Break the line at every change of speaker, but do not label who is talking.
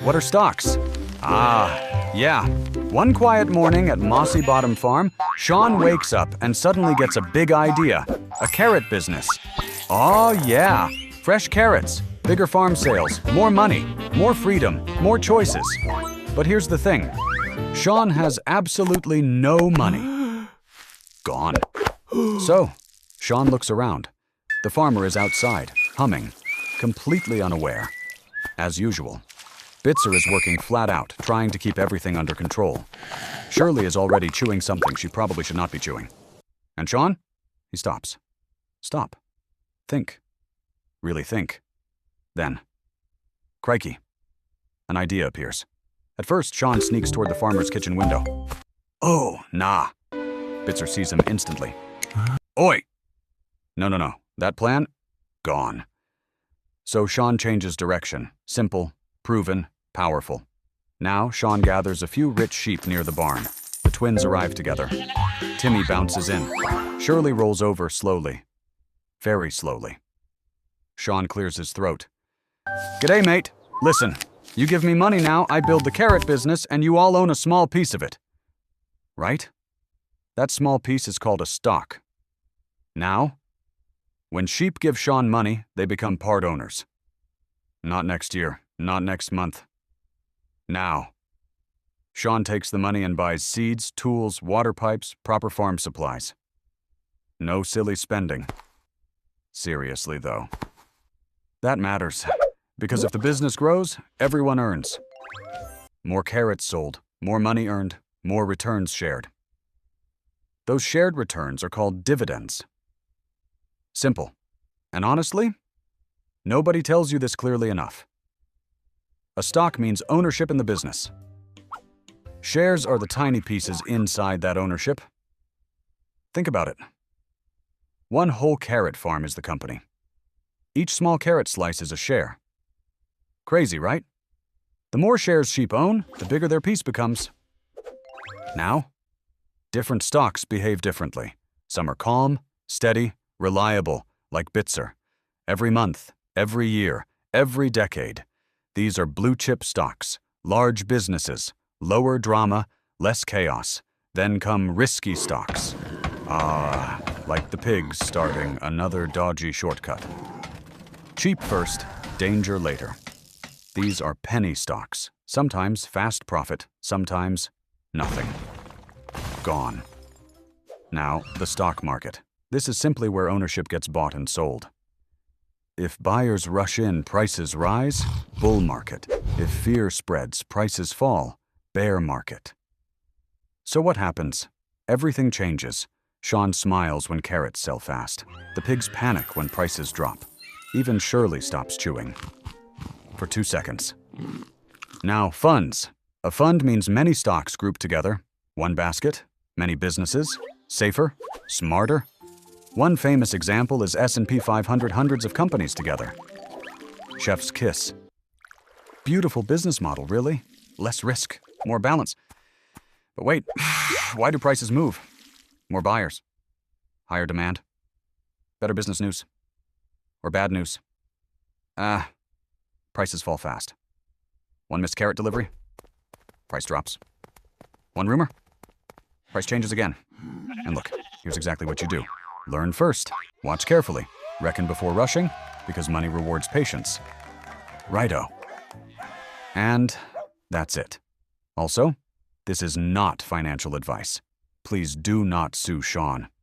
What are stocks? Yeah. One quiet morning at Mossy Bottom Farm, Shaun wakes up and suddenly gets a big idea. A carrot business. Oh yeah, fresh carrots, bigger farm sales, more money, more freedom, more choices. But here's the thing. Shaun has absolutely no money. Gone. So, Shaun looks around. The farmer is outside, humming, completely unaware. As usual. Bitzer is working flat out, trying to keep everything under control. Shirley is already chewing something she probably should not be chewing. And Shaun? He stops. Stop. Think. Really think. Then. Crikey. An idea appears. At first, Shaun sneaks toward the farmer's kitchen window. Oh, nah. Bitzer sees him instantly. Oi! No. That plan? Gone. So Shaun changes direction. Simple, proven, powerful. Now, Shaun gathers a few rich sheep near the barn. The twins arrive together. Timmy bounces in. Shirley rolls over slowly. Very slowly. Shaun clears his throat. G'day, mate. Listen, you give me money now, I build the carrot business, and you all own a small piece of it. Right? That small piece is called a stock. Now, when sheep give Shaun money, they become part owners. Not next year, not next month. Now. Shaun takes the money and buys seeds, tools, water pipes, proper farm supplies. No silly spending. Seriously, though. That matters, because if the business grows, everyone earns. More carrots sold, more money earned, more returns shared. Those shared returns are called dividends. Simple. And honestly, nobody tells you this clearly enough. A stock means ownership in the business. Shares are the tiny pieces inside that ownership. Think about it. One whole carrot farm is the company. Each small carrot slice is a share. Crazy, right? The more shares sheep own, the bigger their piece becomes. Now, different stocks behave differently. Some are calm, steady, reliable, like Bitzer. Every month, every year, every decade. These are blue-chip stocks, large businesses, lower drama, less chaos. Then come risky stocks. Like the pigs starting another dodgy shortcut. Cheap first, danger later. These are penny stocks. Sometimes fast profit, sometimes nothing. Gone. Now, the stock market. This is simply where ownership gets bought and sold. If buyers rush in, prices rise, bull market. If fear spreads, prices fall, bear market. So what happens? Everything changes. Shaun smiles when carrots sell fast. The pigs panic when prices drop. Even Shirley stops chewing. For 2 seconds. Now, funds. A fund means many stocks grouped together. One basket, many businesses, safer, smarter. One famous example is S&P 500, hundreds of companies together. Chef's kiss. Beautiful business model, really. Less risk, more balance. But wait, why do prices move? More buyers. Higher demand. Better business news. Or bad news. Prices fall fast. One missed carrot delivery. Price drops. One rumor. Price changes again. And look, here's exactly what you do. Learn first. Watch carefully. Reckon before rushing, because money rewards patience. Righto. And that's it. Also, this is not financial advice. Please do not sue Shaun.